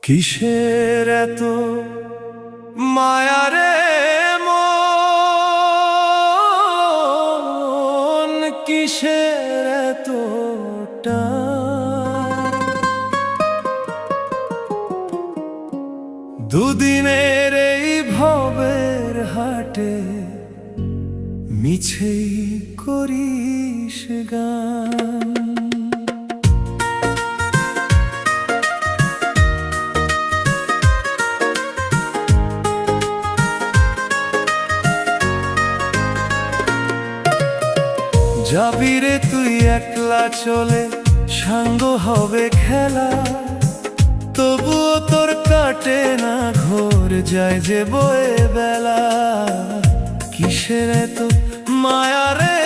কিসের এত মায়া রে মন, কিসের এত টান? দুদিনের এই ভবের হাটে মিছেই করিস গান। যাবি রে তুই একলা চলে, সাঙ্গ হবে খেলা, তবুও তোর কাটে না ঘোর, যায় যে বয়ে বেলা। কিসের এত মায়া রে